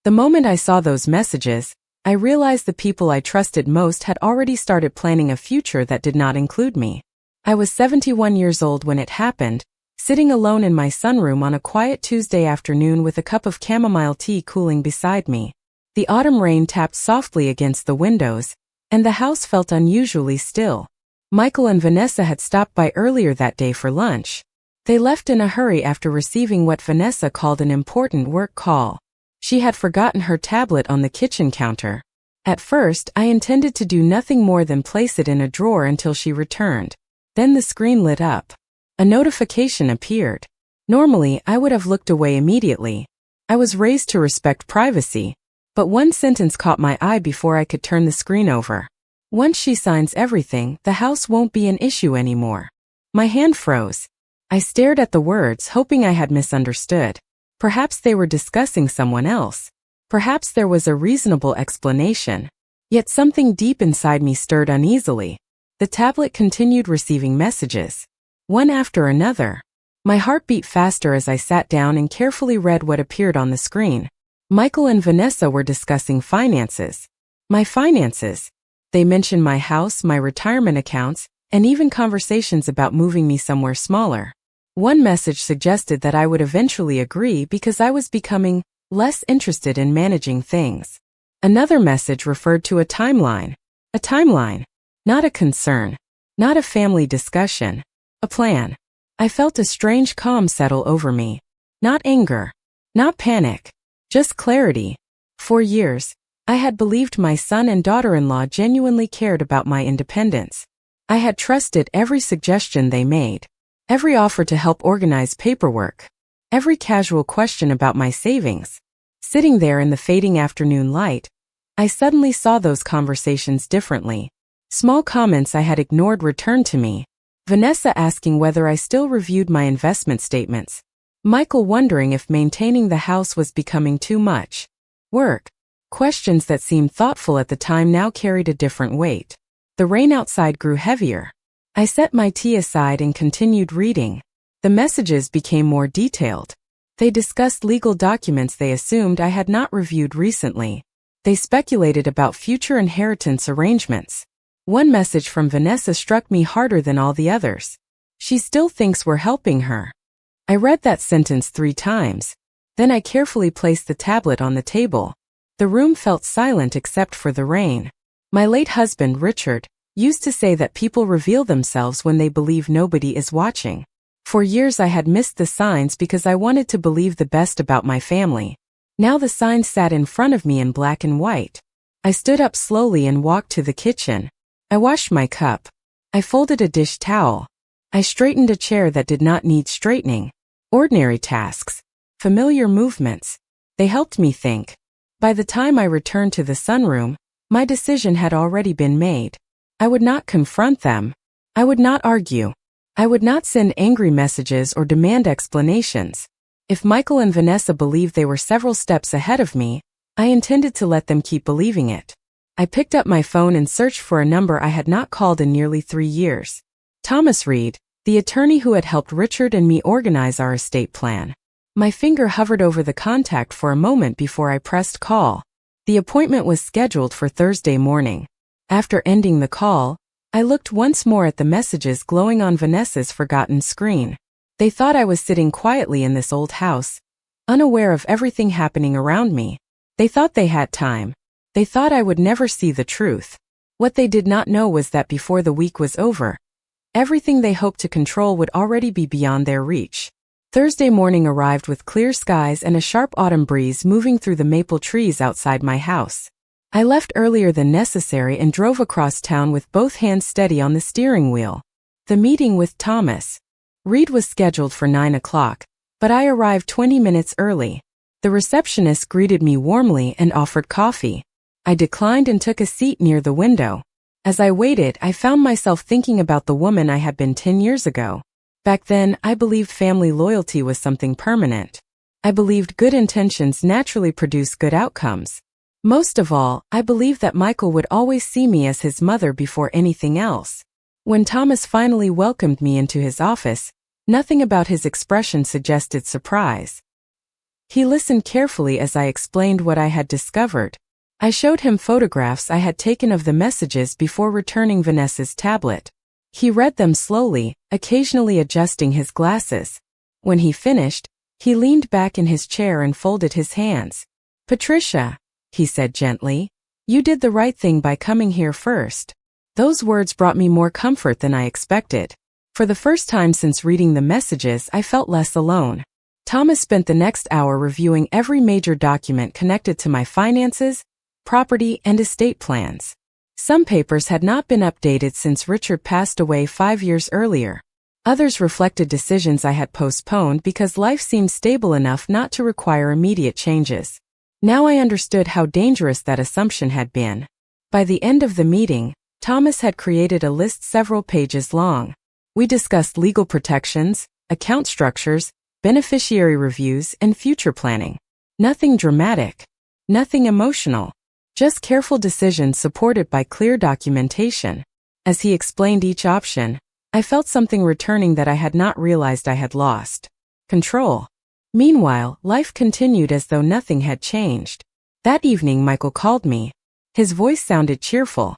The moment I saw those messages, I realized the people I trusted most had already started planning a future that did not include me. I was 71 years old when it happened, sitting alone in my sunroom on a quiet Tuesday afternoon with a cup of chamomile tea cooling beside me. The autumn rain tapped softly against the windows, and the house felt unusually still. Michael and Vanessa had stopped by earlier that day for lunch. They left in a hurry after receiving what Vanessa called an important work call. She had forgotten her tablet on the kitchen counter. At first, I intended to do nothing more than place it in a drawer until she returned. Then the screen lit up. A notification appeared. Normally, I would have looked away immediately. I was raised to respect privacy. But one sentence caught my eye before I could turn the screen over. Once she signs everything, the house won't be an issue anymore. My hand froze. I stared at the words, hoping I had misunderstood. Perhaps they were discussing someone else. Perhaps there was a reasonable explanation. Yet something deep inside me stirred uneasily. The tablet continued receiving messages, one after another. My heart beat faster as I sat down and carefully read what appeared on the screen. Michael and Vanessa were discussing finances. My finances. They mentioned my house, my retirement accounts, and even conversations about moving me somewhere smaller. One message suggested that I would eventually agree because I was becoming less interested in managing things. Another message referred to a timeline. A timeline. Not a concern. Not a family discussion. A plan. I felt a strange calm settle over me. Not anger. Not panic. Just clarity. For years, I had believed my son and daughter-in-law genuinely cared about my independence. I had trusted every suggestion they made. Every offer to help organize paperwork. Every casual question about my savings. Sitting there in the fading afternoon light, I suddenly saw those conversations differently. Small comments I had ignored returned to me. Vanessa asking whether I still reviewed my investment statements. Michael wondering if maintaining the house was becoming too much work. Questions that seemed thoughtful at the time now carried a different weight. The rain outside grew heavier. I set my tea aside and continued reading. The messages became more detailed. They discussed legal documents they assumed I had not reviewed recently. They speculated about future inheritance arrangements. One message from Vanessa struck me harder than all the others. She still thinks we're helping her. I read that sentence 3 times. Then I carefully placed the tablet on the table. The room felt silent except for the rain. My late husband, Richard, used to say that people reveal themselves when they believe nobody is watching. For years I had missed the signs because I wanted to believe the best about my family. Now the signs sat in front of me in black and white. I stood up slowly and walked to the kitchen. I washed my cup. I folded a dish towel. I straightened a chair that did not need straightening. Ordinary tasks. Familiar movements. They helped me think. By the time I returned to the sunroom, my decision had already been made. I would not confront them. I would not argue. I would not send angry messages or demand explanations. If Michael and Vanessa believed they were several steps ahead of me, I intended to let them keep believing it. I picked up my phone and searched for a number I had not called in nearly 3 years. Thomas Reed, the attorney who had helped Richard and me organize our estate plan. My finger hovered over the contact for a moment before I pressed call. The appointment was scheduled for Thursday morning. After ending the call, I looked once more at the messages glowing on Vanessa's forgotten screen. They thought I was sitting quietly in this old house, unaware of everything happening around me. They thought they had time. They thought I would never see the truth. What they did not know was that before the week was over, everything they hoped to control would already be beyond their reach. Thursday morning arrived with clear skies and a sharp autumn breeze moving through the maple trees outside my house. I left earlier than necessary and drove across town with both hands steady on the steering wheel. The meeting with Thomas Reed was scheduled for 9 o'clock, but I arrived 20 minutes early. The receptionist greeted me warmly and offered coffee. I declined and took a seat near the window. As I waited, I found myself thinking about the woman I had been 10 years ago. Back then, I believed family loyalty was something permanent. I believed good intentions naturally produce good outcomes. Most of all, I believed that Michael would always see me as his mother before anything else. When Thomas finally welcomed me into his office, nothing about his expression suggested surprise. He listened carefully as I explained what I had discovered. I showed him photographs I had taken of the messages before returning Vanessa's tablet. He read them slowly, occasionally adjusting his glasses. When he finished, he leaned back in his chair and folded his hands. "Patricia," he said gently, "you did the right thing by coming here first." Those words brought me more comfort than I expected. For the first time since reading the messages, I felt less alone. Thomas spent the next hour reviewing every major document connected to my finances, property, and estate plans. Some papers had not been updated since Richard passed away 5 years earlier. Others reflected decisions I had postponed because life seemed stable enough not to require immediate changes. Now I understood how dangerous that assumption had been. By the end of the meeting, Thomas had created a list several pages long. We discussed legal protections, account structures, beneficiary reviews, and future planning. Nothing dramatic. Nothing emotional. Just careful decisions supported by clear documentation. As he explained each option, I felt something returning that I had not realized I had lost. Control. Meanwhile, life continued as though nothing had changed. That evening Michael called me. His voice sounded cheerful.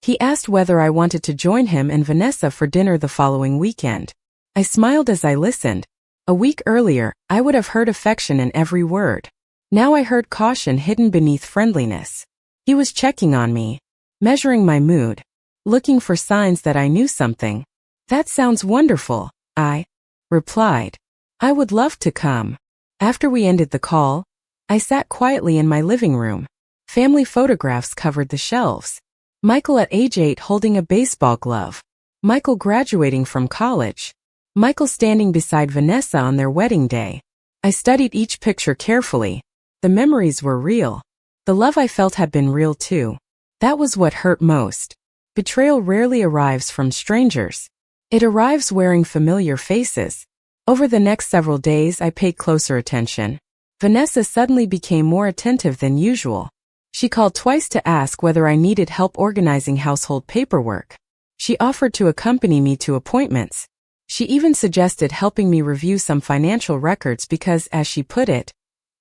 He asked whether I wanted to join him and Vanessa for dinner the following weekend. I smiled as I listened. A week earlier, I would have heard affection in every word. Now I heard caution hidden beneath friendliness. He was checking on me, measuring my mood, looking for signs that I knew something. "That sounds wonderful," I replied. "I would love to come." After we ended the call, I sat quietly in my living room. Family photographs covered the shelves. Michael at age 8 holding a baseball glove. Michael graduating from college. Michael standing beside Vanessa on their wedding day. I studied each picture carefully. The memories were real. The love I felt had been real too. That was what hurt most. Betrayal rarely arrives from strangers. It arrives wearing familiar faces. Over the next several days I paid closer attention. Vanessa suddenly became more attentive than usual. She called twice to ask whether I needed help organizing household paperwork. She offered to accompany me to appointments. She even suggested helping me review some financial records because, as she put it,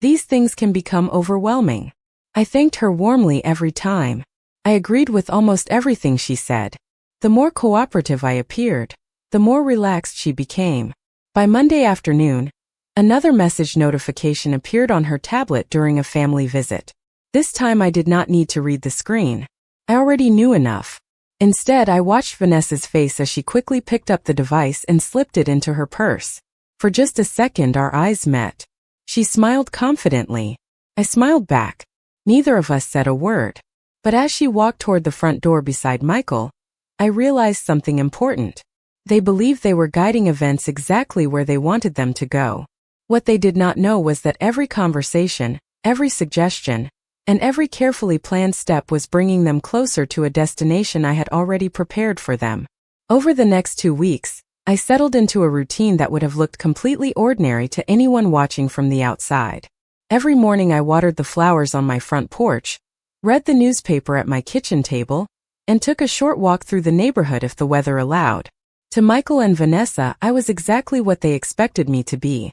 these things can become overwhelming. I thanked her warmly every time. I agreed with almost everything she said. The more cooperative I appeared, the more relaxed she became. By Monday afternoon, another message notification appeared on her tablet during a family visit. This time I did not need to read the screen. I already knew enough. Instead, I watched Vanessa's face as she quickly picked up the device and slipped it into her purse. For just a second our eyes met. She smiled confidently. I smiled back. Neither of us said a word. But as she walked toward the front door beside Michael, I realized something important. They believed they were guiding events exactly where they wanted them to go. What they did not know was that every conversation, every suggestion, and every carefully planned step was bringing them closer to a destination I had already prepared for them. Over the next 2 weeks, I settled into a routine that would have looked completely ordinary to anyone watching from the outside. Every morning I watered the flowers on my front porch, read the newspaper at my kitchen table, and took a short walk through the neighborhood if the weather allowed. To Michael and Vanessa, I was exactly what they expected me to be.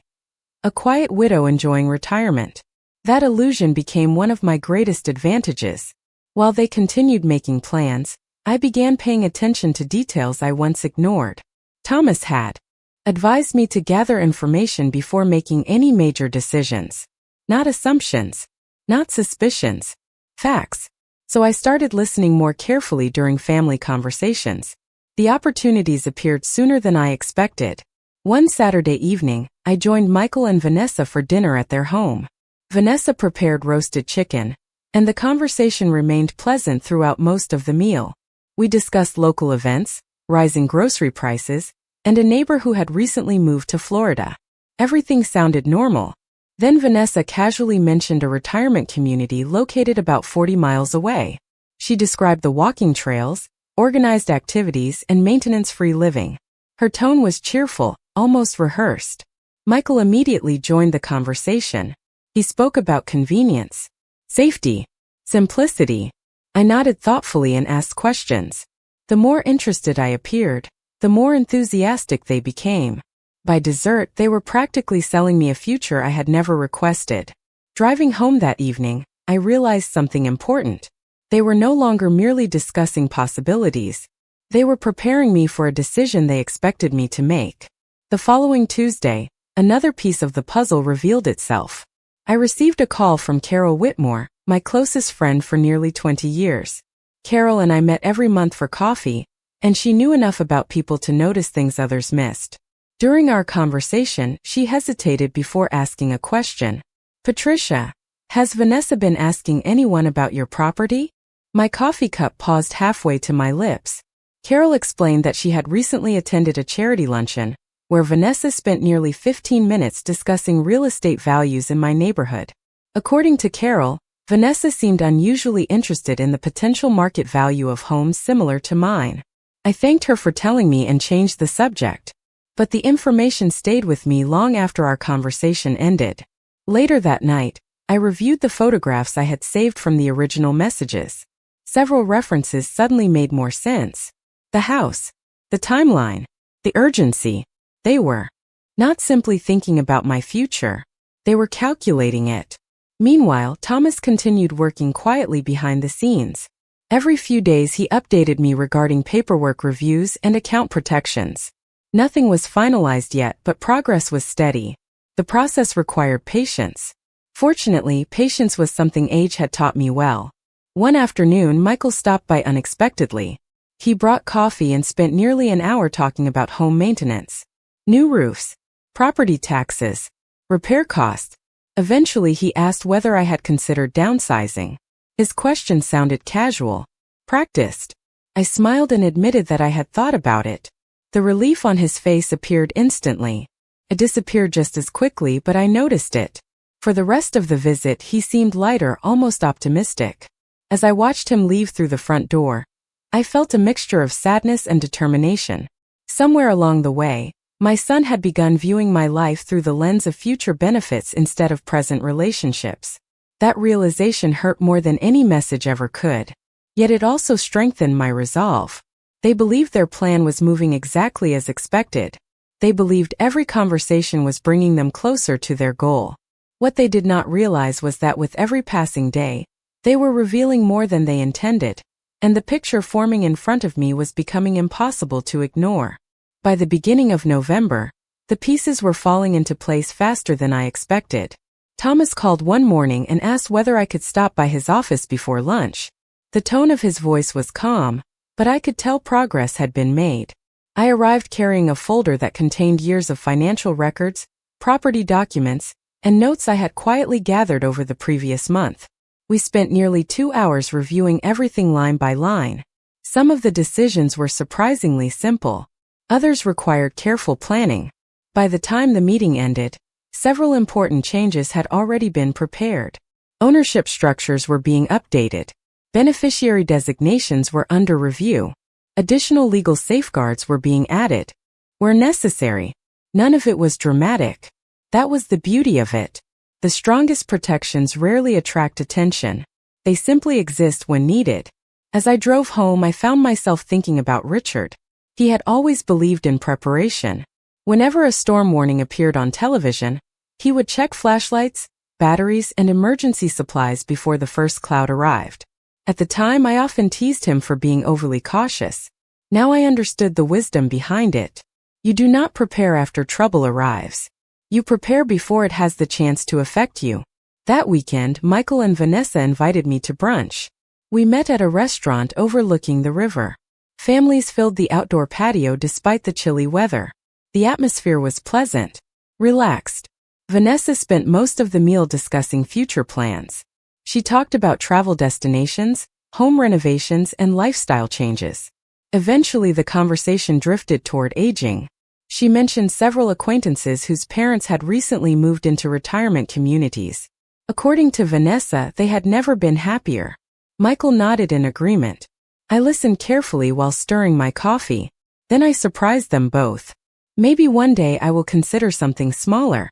A quiet widow enjoying retirement. That illusion became one of my greatest advantages. While they continued making plans, I began paying attention to details I once ignored. Thomas had advised me to gather information before making any major decisions. Not assumptions, not suspicions, facts. So I started listening more carefully during family conversations. The opportunities appeared sooner than I expected. One Saturday evening, I joined Michael and Vanessa for dinner at their home. Vanessa prepared roasted chicken, and the conversation remained pleasant throughout most of the meal. We discussed local events, rising grocery prices, and a neighbor who had recently moved to Florida. Everything sounded normal. Then Vanessa casually mentioned a retirement community located about 40 miles away. She described the walking trails, organized activities, and maintenance-free living. Her tone was cheerful, almost rehearsed. Michael immediately joined the conversation. He spoke about convenience, safety, simplicity. I nodded thoughtfully and asked questions. The more interested I appeared, the more enthusiastic they became. By dessert, they were practically selling me a future I had never requested. Driving home that evening, I realized something important. They were no longer merely discussing possibilities. They were preparing me for a decision they expected me to make. The following Tuesday, another piece of the puzzle revealed itself. I received a call from Carol Whitmore, my closest friend for nearly 20 years. Carol and I met every month for coffee, and she knew enough about people to notice things others missed. During our conversation, she hesitated before asking a question. "Patricia, has Vanessa been asking anyone about your property?" My coffee cup paused halfway to my lips. Carol explained that she had recently attended a charity luncheon, where Vanessa spent nearly 15 minutes discussing real estate values in my neighborhood. According to Carol, Vanessa seemed unusually interested in the potential market value of homes similar to mine. I thanked her for telling me and changed the subject. But the information stayed with me long after our conversation ended. Later that night, I reviewed the photographs I had saved from the original messages. Several references suddenly made more sense. The house, the timeline, the urgency. They were not simply thinking about my future. They were calculating it. Meanwhile, Thomas continued working quietly behind the scenes. Every few days he updated me regarding paperwork reviews and account protections. Nothing was finalized yet, but progress was steady. The process required patience. Fortunately, patience was something age had taught me well. One afternoon, Michael stopped by unexpectedly. He brought coffee and spent nearly an hour talking about home maintenance. New roofs, property taxes, repair costs. Eventually he asked whether I had considered downsizing. His question sounded casual. Practiced. I smiled and admitted that I had thought about it. The relief on his face appeared instantly. It disappeared just as quickly, but I noticed it. For the rest of the visit he seemed lighter, almost optimistic. As I watched him leave through the front door, I felt a mixture of sadness and determination. Somewhere along the way, my son had begun viewing my life through the lens of future benefits instead of present relationships. That realization hurt more than any message ever could. Yet it also strengthened my resolve. They believed their plan was moving exactly as expected. They believed every conversation was bringing them closer to their goal. What they did not realize was that with every passing day, they were revealing more than they intended, and the picture forming in front of me was becoming impossible to ignore. By the beginning of November, the pieces were falling into place faster than I expected. Thomas called one morning and asked whether I could stop by his office before lunch. The tone of his voice was calm, but I could tell progress had been made. I arrived carrying a folder that contained years of financial records, property documents, and notes I had quietly gathered over the previous month. We spent nearly 2 hours reviewing everything line by line. Some of the decisions were surprisingly simple. Others required careful planning. By the time the meeting ended, several important changes had already been prepared. Ownership structures were being updated. Beneficiary designations were under review. Additional legal safeguards were being added. Where necessary. None of it was dramatic. That was the beauty of it. The strongest protections rarely attract attention. They simply exist when needed. As I drove home, I found myself thinking about Richard. He had always believed in preparation. Whenever a storm warning appeared on television, he would check flashlights, batteries, and emergency supplies before the first cloud arrived. At the time, I often teased him for being overly cautious. Now I understood the wisdom behind it. You do not prepare after trouble arrives. You prepare before it has the chance to affect you. That weekend, Michael and Vanessa invited me to brunch. We met at a restaurant overlooking the river. Families filled the outdoor patio despite the chilly weather. The atmosphere was pleasant, relaxed. Vanessa spent most of the meal discussing future plans. She talked about travel destinations, home renovations, and lifestyle changes. Eventually, the conversation drifted toward aging. She mentioned several acquaintances whose parents had recently moved into retirement communities. According to Vanessa, they had never been happier. Michael nodded in agreement. I listened carefully while stirring my coffee. Then I surprised them both. Maybe one day I will consider something smaller,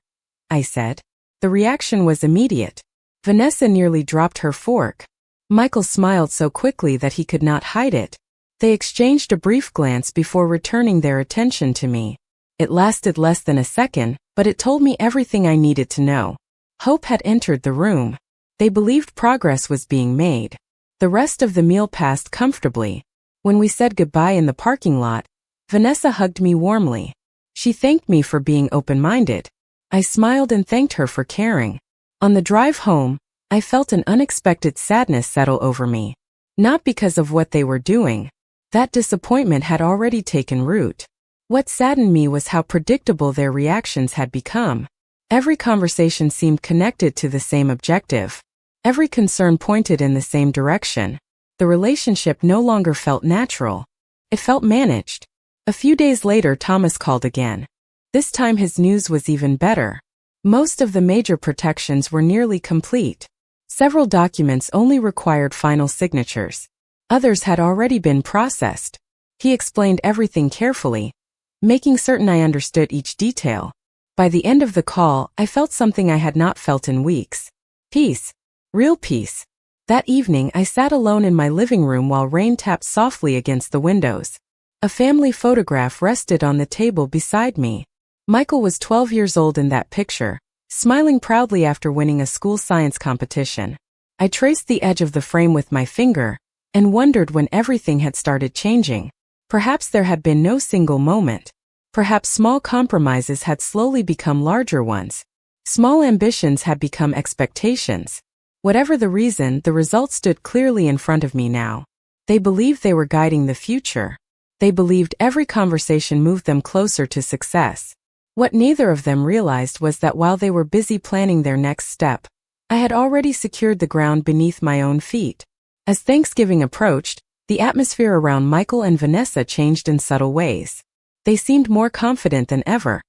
I said. The reaction was immediate. Vanessa nearly dropped her fork. Michael smiled so quickly that he could not hide it. They exchanged a brief glance before returning their attention to me. It lasted less than a second, but it told me everything I needed to know. Hope had entered the room. They believed progress was being made. The rest of the meal passed comfortably. When we said goodbye in the parking lot, Vanessa hugged me warmly. She thanked me for being open-minded. I smiled and thanked her for caring. On the drive home, I felt an unexpected sadness settle over me. Not because of what they were doing. That disappointment had already taken root. What saddened me was how predictable their reactions had become. Every conversation seemed connected to the same objective. Every concern pointed in the same direction. The relationship no longer felt natural. It felt managed. A few days later, Thomas called again. This time his news was even better. Most of the major protections were nearly complete. Several documents only required final signatures. Others had already been processed. He explained everything carefully, making certain I understood each detail. By the end of the call, I felt something I had not felt in weeks. Peace. Real peace. That evening, I sat alone in my living room while rain tapped softly against the windows. A family photograph rested on the table beside me. Michael was 12 years old in that picture, smiling proudly after winning a school science competition. I traced the edge of the frame with my finger and wondered when everything had started changing. Perhaps there had been no single moment. Perhaps small compromises had slowly become larger ones. Small ambitions had become expectations. Whatever the reason, the results stood clearly in front of me now. They believed they were guiding the future. They believed every conversation moved them closer to success. What neither of them realized was that while they were busy planning their next step, I had already secured the ground beneath my own feet. As Thanksgiving approached, the atmosphere around Michael and Vanessa changed in subtle ways. They seemed more confident than ever,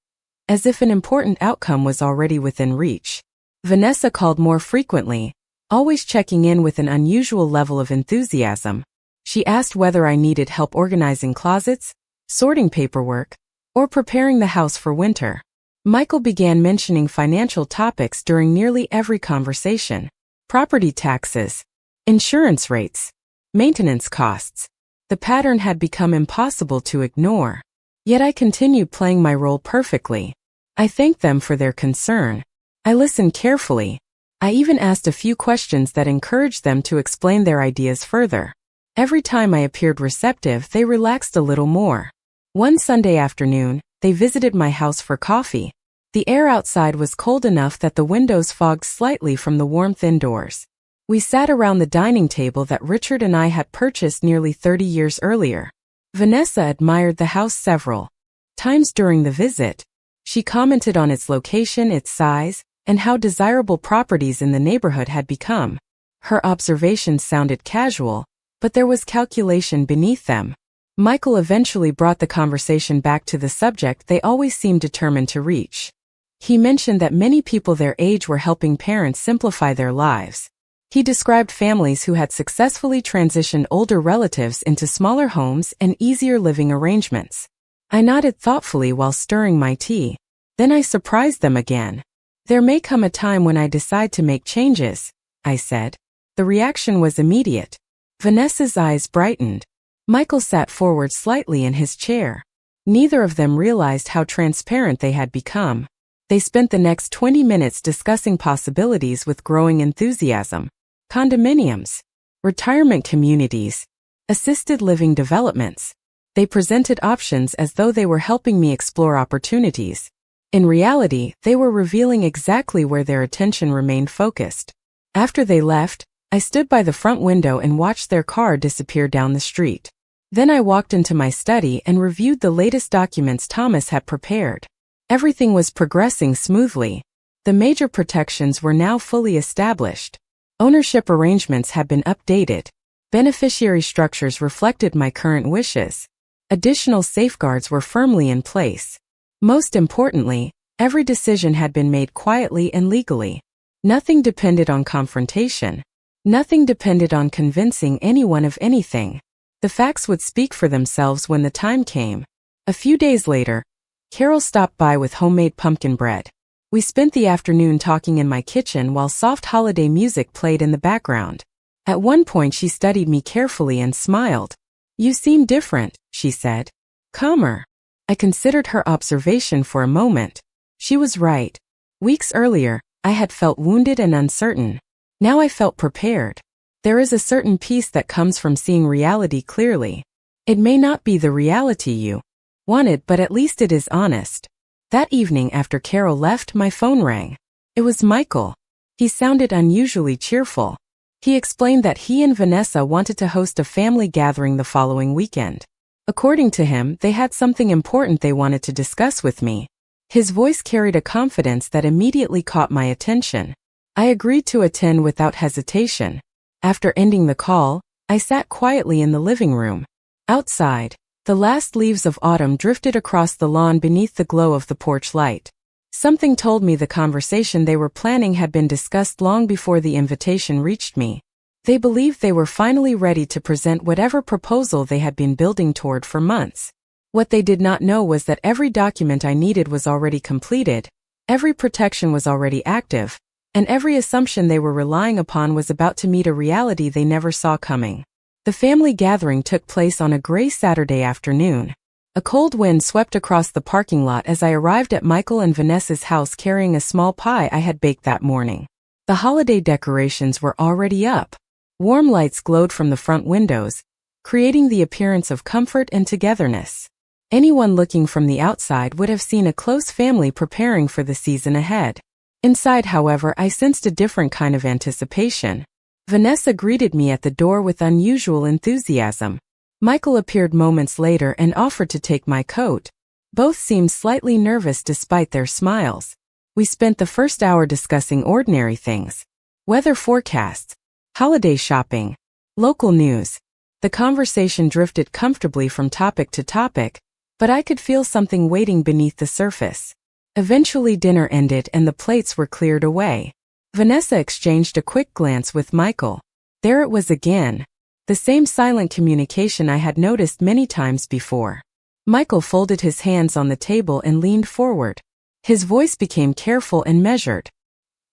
as if an important outcome was already within reach. Vanessa called more frequently, always checking in with an unusual level of enthusiasm. She asked whether I needed help organizing closets, sorting paperwork, or preparing the house for winter. Michael began mentioning financial topics during nearly every conversation. Property taxes, insurance rates, maintenance costs. The pattern had become impossible to ignore. Yet I continued playing my role perfectly. I thanked them for their concern. I listened carefully. I even asked a few questions that encouraged them to explain their ideas further. Every time I appeared receptive, they relaxed a little more. One Sunday afternoon, they visited my house for coffee. The air outside was cold enough that the windows fogged slightly from the warmth indoors. We sat around the dining table that Richard and I had purchased nearly 30 years earlier. Vanessa admired the house several times during the visit. She commented on its location, its size, and how desirable properties in the neighborhood had become. Her observations sounded casual, but there was calculation beneath them. Michael eventually brought the conversation back to the subject they always seemed determined to reach. He mentioned that many people their age were helping parents simplify their lives. He described families who had successfully transitioned older relatives into smaller homes and easier living arrangements. I nodded thoughtfully while stirring my tea. Then I surprised them again. "There may come a time when I decide to make changes," I said. The reaction was immediate. Vanessa's eyes brightened. Michael sat forward slightly in his chair. Neither of them realized how transparent they had become. They spent the next 20 minutes discussing possibilities with growing enthusiasm. Condominiums, retirement communities, assisted living developments. They presented options as though they were helping me explore opportunities. In reality, they were revealing exactly where their attention remained focused. After they left, I stood by the front window and watched their car disappear down the street. Then I walked into my study and reviewed the latest documents Thomas had prepared. Everything was progressing smoothly. The major protections were now fully established. Ownership arrangements had been updated. Beneficiary structures reflected my current wishes. Additional safeguards were firmly in place. Most importantly, every decision had been made quietly and legally. Nothing depended on confrontation. Nothing depended on convincing anyone of anything. The facts would speak for themselves when the time came. A few days later, Carol stopped by with homemade pumpkin bread. We spent the afternoon talking in my kitchen while soft holiday music played in the background. At one point she studied me carefully and smiled. "You seem different," she said. "Calmer." I considered her observation for a moment. She was right. Weeks earlier, I had felt wounded and uncertain. Now I felt prepared. There is a certain peace that comes from seeing reality clearly. It may not be the reality you wanted, but at least it is honest. That evening after Carol left, my phone rang. It was Michael. He sounded unusually cheerful. He explained that he and Vanessa wanted to host a family gathering the following weekend. According to him, they had something important they wanted to discuss with me. His voice carried a confidence that immediately caught my attention. I agreed to attend without hesitation. After ending the call, I sat quietly in the living room. Outside, the last leaves of autumn drifted across the lawn beneath the glow of the porch light. Something told me the conversation they were planning had been discussed long before the invitation reached me. They believed they were finally ready to present whatever proposal they had been building toward for months. What they did not know was that every document I needed was already completed, every protection was already active, and every assumption they were relying upon was about to meet a reality they never saw coming. The family gathering took place on a gray Saturday afternoon. A cold wind swept across the parking lot as I arrived at Michael and Vanessa's house carrying a small pie I had baked that morning. The holiday decorations were already up. Warm lights glowed from the front windows, creating the appearance of comfort and togetherness. Anyone looking from the outside would have seen a close family preparing for the season ahead. Inside, however, I sensed a different kind of anticipation. Vanessa greeted me at the door with unusual enthusiasm. Michael appeared moments later and offered to take my coat. Both seemed slightly nervous despite their smiles. We spent the first hour discussing ordinary things. Weather forecasts, holiday shopping, local news. The conversation drifted comfortably from topic to topic, but I could feel something waiting beneath the surface. Eventually dinner ended and the plates were cleared away. Vanessa exchanged a quick glance with Michael. There it was again. The same silent communication I had noticed many times before. Michael folded his hands on the table and leaned forward. His voice became careful and measured.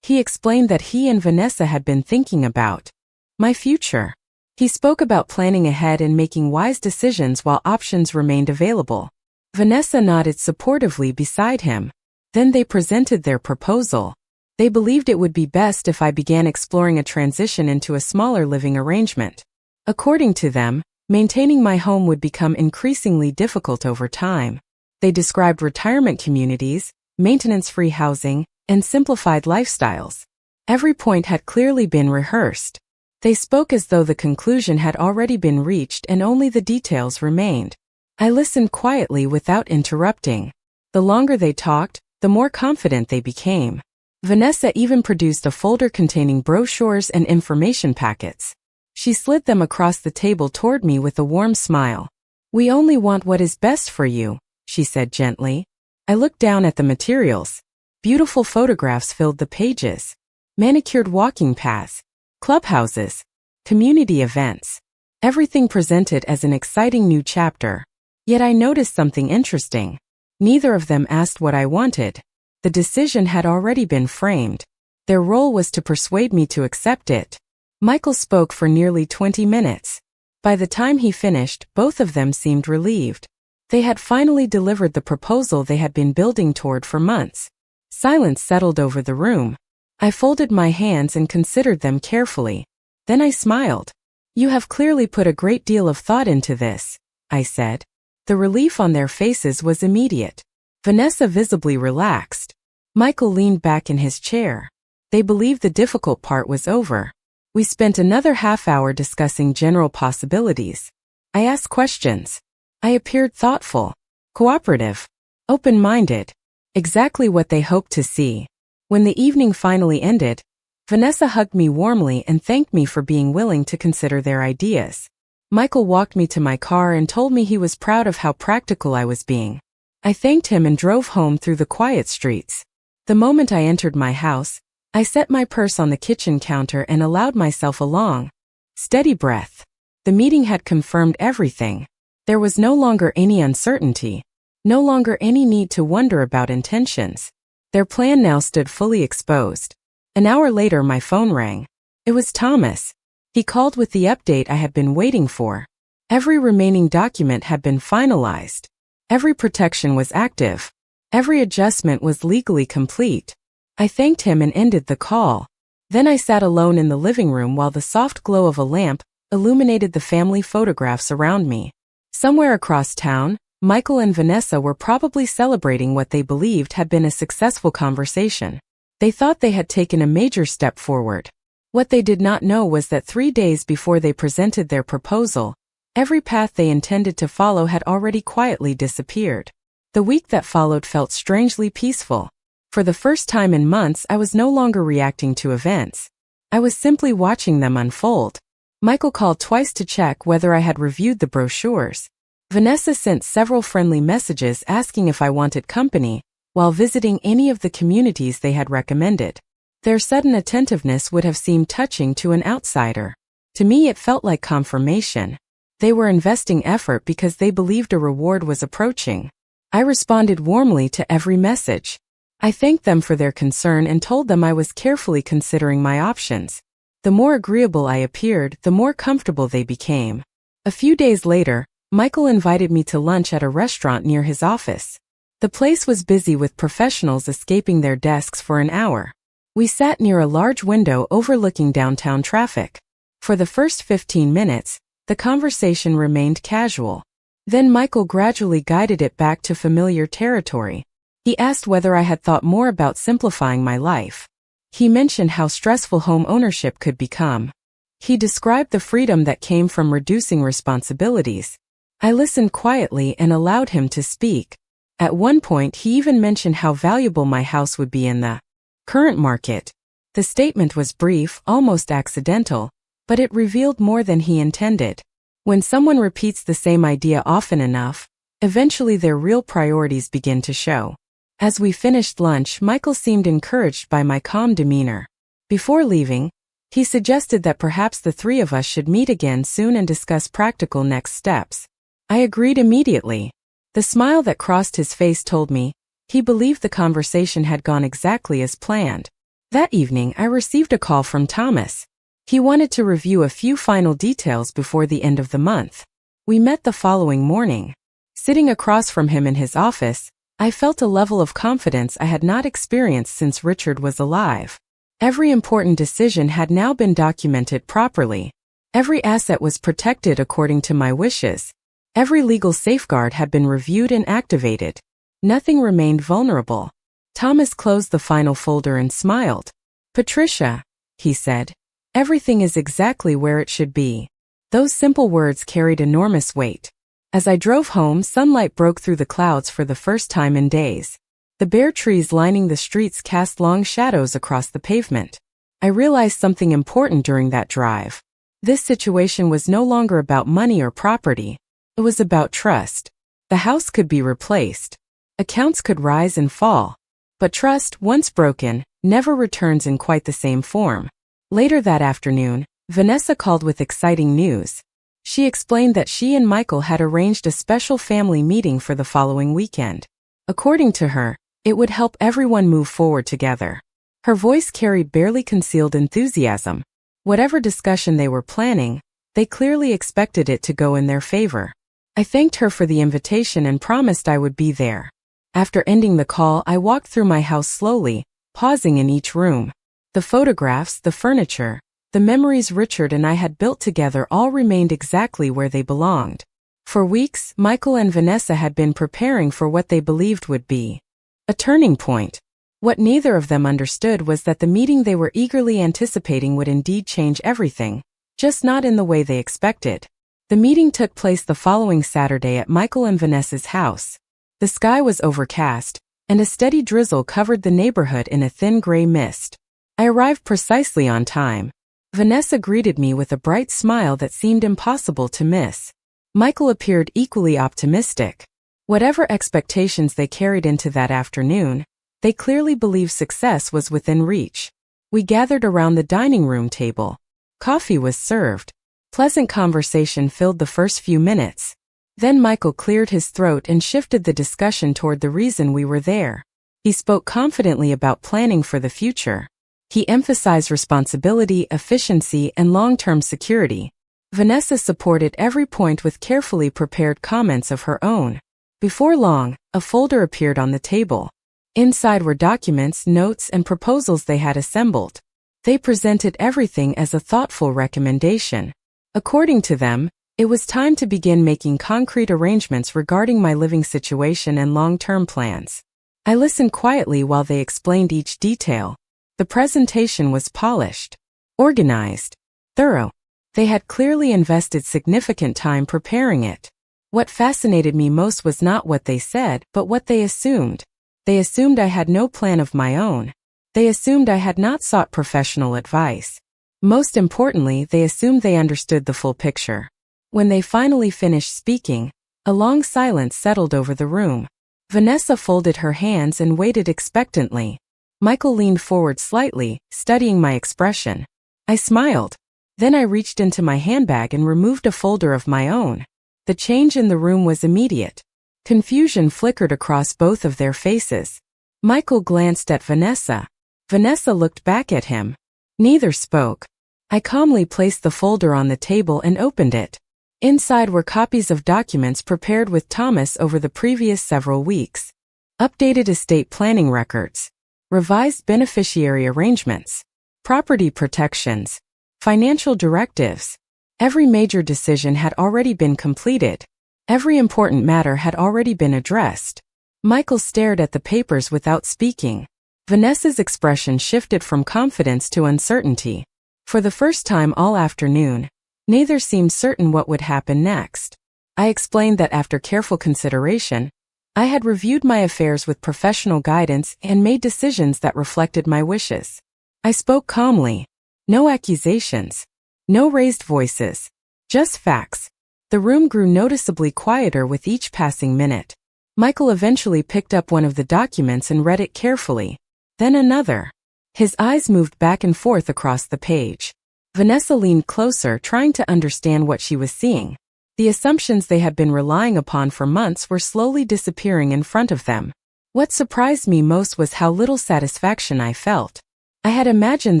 He explained that he and Vanessa had been thinking about my future. He spoke about planning ahead and making wise decisions while options remained available. Vanessa nodded supportively beside him. Then they presented their proposal. They believed it would be best if I began exploring a transition into a smaller living arrangement. According to them, maintaining my home would become increasingly difficult over time. They described retirement communities, maintenance-free housing, and simplified lifestyles. Every point had clearly been rehearsed. They spoke as though the conclusion had already been reached and only the details remained. I listened quietly without interrupting. The longer they talked, the more confident they became. Vanessa even produced a folder containing brochures and information packets. She slid them across the table toward me with a warm smile. "We only want what is best for you," she said gently. I looked down at the materials. Beautiful photographs filled the pages. Manicured walking paths, clubhouses, community events. Everything presented as an exciting new chapter. Yet I noticed something interesting. Neither of them asked what I wanted. The decision had already been framed. Their role was to persuade me to accept it. Michael spoke for nearly 20 minutes. By the time he finished, both of them seemed relieved. They had finally delivered the proposal they had been building toward for months. Silence settled over the room. I folded my hands and considered them carefully. Then I smiled. "You have clearly put a great deal of thought into this," I said. The relief on their faces was immediate. Vanessa visibly relaxed. Michael leaned back in his chair. They believed the difficult part was over. We spent another half hour discussing general possibilities. I asked questions. I appeared thoughtful, cooperative, open-minded, exactly what they hoped to see. When the evening finally ended, Vanessa hugged me warmly and thanked me for being willing to consider their ideas. Michael walked me to my car and told me he was proud of how practical I was being. I thanked him and drove home through the quiet streets. The moment I entered my house, I set my purse on the kitchen counter and allowed myself a long, steady breath. The meeting had confirmed everything. There was no longer any uncertainty, no longer any need to wonder about intentions. Their plan now stood fully exposed. An hour later, my phone rang. It was Thomas. He called with the update I had been waiting for. Every remaining document had been finalized. Every protection was active. Every adjustment was legally complete. I thanked him and ended the call. Then I sat alone in the living room while the soft glow of a lamp illuminated the family photographs around me. Somewhere across town, Michael and Vanessa were probably celebrating what they believed had been a successful conversation. They thought they had taken a major step forward. What they did not know was that 3 days before they presented their proposal, every path they intended to follow had already quietly disappeared. The week that followed felt strangely peaceful. For the first time in months, I was no longer reacting to events. I was simply watching them unfold. Michael called twice to check whether I had reviewed the brochures. Vanessa sent several friendly messages asking if I wanted company while visiting any of the communities they had recommended. Their sudden attentiveness would have seemed touching to an outsider. To me, it felt like confirmation. They were investing effort because they believed a reward was approaching. I responded warmly to every message. I thanked them for their concern and told them I was carefully considering my options. The more agreeable I appeared, the more comfortable they became. A few days later, Michael invited me to lunch at a restaurant near his office. The place was busy with professionals escaping their desks for an hour. We sat near a large window overlooking downtown traffic. For the first 15 minutes, the conversation remained casual. Then Michael gradually guided it back to familiar territory. He asked whether I had thought more about simplifying my life. He mentioned how stressful home ownership could become. He described the freedom that came from reducing responsibilities. I listened quietly and allowed him to speak. At one point, he even mentioned how valuable my house would be in the current market. The statement was brief, almost accidental, but it revealed more than he intended. When someone repeats the same idea often enough, eventually their real priorities begin to show. As we finished lunch, Michael seemed encouraged by my calm demeanor. Before leaving, he suggested that perhaps the three of us should meet again soon and discuss practical next steps. I agreed immediately. The smile that crossed his face told me he believed the conversation had gone exactly as planned. That evening, I received a call from Thomas. He wanted to review a few final details before the end of the month. We met the following morning. Sitting across from him in his office, I felt a level of confidence I had not experienced since Richard was alive. Every important decision had now been documented properly. Every asset was protected according to my wishes. Every legal safeguard had been reviewed and activated. Nothing remained vulnerable. Thomas closed the final folder and smiled. "Patricia," he said, "everything is exactly where it should be." Those simple words carried enormous weight. As I drove home, sunlight broke through the clouds for the first time in days. The bare trees lining the streets cast long shadows across the pavement. I realized something important during that drive. This situation was no longer about money or property. It was about trust. The house could be replaced. Accounts could rise and fall. But trust, once broken, never returns in quite the same form. Later that afternoon, Vanessa called with exciting news. She explained that she and Michael had arranged a special family meeting for the following weekend. According to her, it would help everyone move forward together. Her voice carried barely concealed enthusiasm. Whatever discussion they were planning, they clearly expected it to go in their favor. I thanked her for the invitation and promised I would be there. After ending the call, I walked through my house slowly, pausing in each room. The photographs, the furniture, the memories Richard and I had built together all remained exactly where they belonged. For weeks, Michael and Vanessa had been preparing for what they believed would be a turning point. What neither of them understood was that the meeting they were eagerly anticipating would indeed change everything, just not in the way they expected. The meeting took place the following Saturday at Michael and Vanessa's house. The sky was overcast, and a steady drizzle covered the neighborhood in a thin gray mist. I arrived precisely on time. Vanessa greeted me with a bright smile that seemed impossible to miss. Michael appeared equally optimistic. Whatever expectations they carried into that afternoon, they clearly believed success was within reach. We gathered around the dining room table. Coffee was served. Pleasant conversation filled the first few minutes. Then Michael cleared his throat and shifted the discussion toward the reason we were there. He spoke confidently about planning for the future. He emphasized responsibility, efficiency, and long-term security. Vanessa supported every point with carefully prepared comments of her own. Before long, a folder appeared on the table. Inside were documents, notes, and proposals they had assembled. They presented everything as a thoughtful recommendation. According to them, it was time to begin making concrete arrangements regarding my living situation and long-term plans. I listened quietly while they explained each detail. The presentation was polished, organized, thorough. They had clearly invested significant time preparing it. What fascinated me most was not what they said, but what they assumed. They assumed I had no plan of my own. They assumed I had not sought professional advice. Most importantly, they assumed they understood the full picture. When they finally finished speaking, a long silence settled over the room. Vanessa folded her hands and waited expectantly. Michael leaned forward slightly, studying my expression. I smiled. Then I reached into my handbag and removed a folder of my own. The change in the room was immediate. Confusion flickered across both of their faces. Michael glanced at Vanessa. Vanessa looked back at him. Neither spoke. I calmly placed the folder on the table and opened it. Inside were copies of documents prepared with Thomas over the previous several weeks. Updated estate planning records. Revised beneficiary arrangements. Property protections. Financial directives. Every major decision had already been completed. Every important matter had already been addressed. Michael stared at the papers without speaking. Vanessa's expression shifted from confidence to uncertainty. For the first time all afternoon, neither seemed certain what would happen next. I explained that after careful consideration, I had reviewed my affairs with professional guidance and made decisions that reflected my wishes. I spoke calmly. No accusations. No raised voices. Just facts. The room grew noticeably quieter with each passing minute. Michael eventually picked up one of the documents and read it carefully. Then another. His eyes moved back and forth across the page. Vanessa leaned closer, trying to understand what she was seeing. The assumptions they had been relying upon for months were slowly disappearing in front of them. What surprised me most was how little satisfaction I felt. I had imagined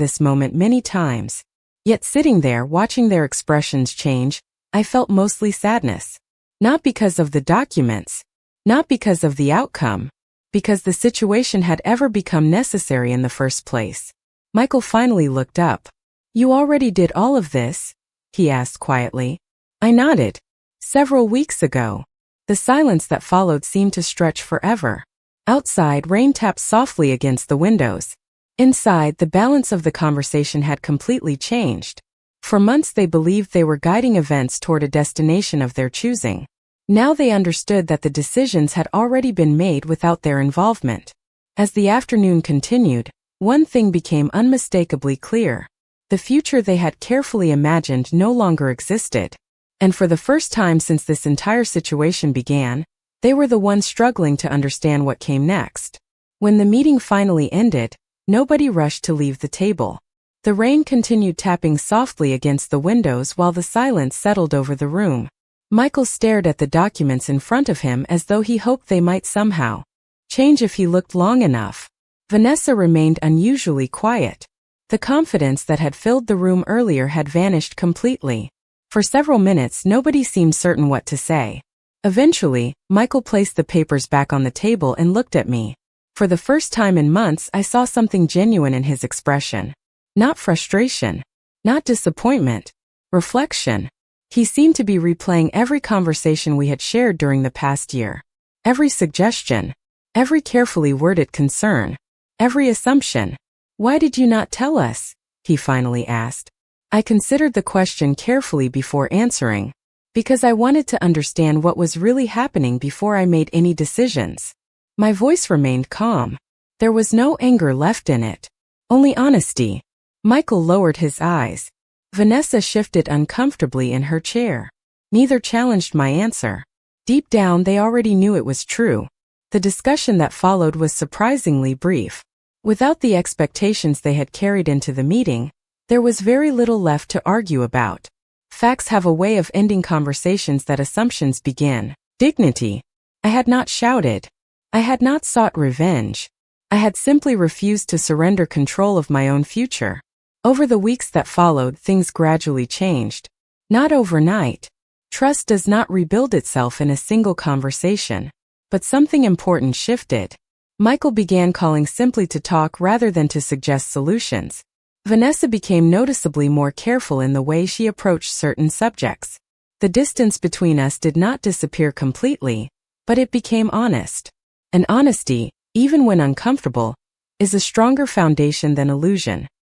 this moment many times. Yet sitting there, watching their expressions change, I felt mostly sadness. Not because of the documents. Not because of the outcome. Because the situation had ever become necessary in the first place. Michael finally looked up. "You already did all of this?" he asked quietly. I nodded. Several weeks ago. The silence that followed seemed to stretch forever. Outside, rain tapped softly against the windows. Inside, the balance of the conversation had completely changed. For months they believed they were guiding events toward a destination of their choosing. Now they understood that the decisions had already been made without their involvement. As the afternoon continued, one thing became unmistakably clear. The future they had carefully imagined no longer existed. And for the first time since this entire situation began, they were the ones struggling to understand what came next. When the meeting finally ended, nobody rushed to leave the table. The rain continued tapping softly against the windows while the silence settled over the room. Michael stared at the documents in front of him as though he hoped they might somehow change if he looked long enough. Vanessa remained unusually quiet. The confidence that had filled the room earlier had vanished completely. For several minutes nobody seemed certain what to say. Eventually, Michael placed the papers back on the table and looked at me. For the first time in months I saw something genuine in his expression. Not frustration. Not disappointment. Reflection. He seemed to be replaying every conversation we had shared during the past year. Every suggestion. Every carefully worded concern. Every assumption. "Why did you not tell us?" he finally asked. I considered the question carefully before answering. Because I wanted to understand what was really happening before I made any decisions. My voice remained calm. There was no anger left in it. Only honesty. Michael lowered his eyes. Vanessa shifted uncomfortably in her chair. Neither challenged my answer. Deep down they already knew it was true. The discussion that followed was surprisingly brief. Without the expectations they had carried into the meeting, there was very little left to argue about. Facts have a way of ending conversations that assumptions begin. Dignity. I had not shouted. I had not sought revenge. I had simply refused to surrender control of my own future. Over the weeks that followed, things gradually changed. Not overnight. Trust does not rebuild itself in a single conversation. But something important shifted. Michael began calling simply to talk rather than to suggest solutions. Vanessa became noticeably more careful in the way she approached certain subjects. The distance between us did not disappear completely, but it became honest. And honesty, even when uncomfortable, is a stronger foundation than illusion.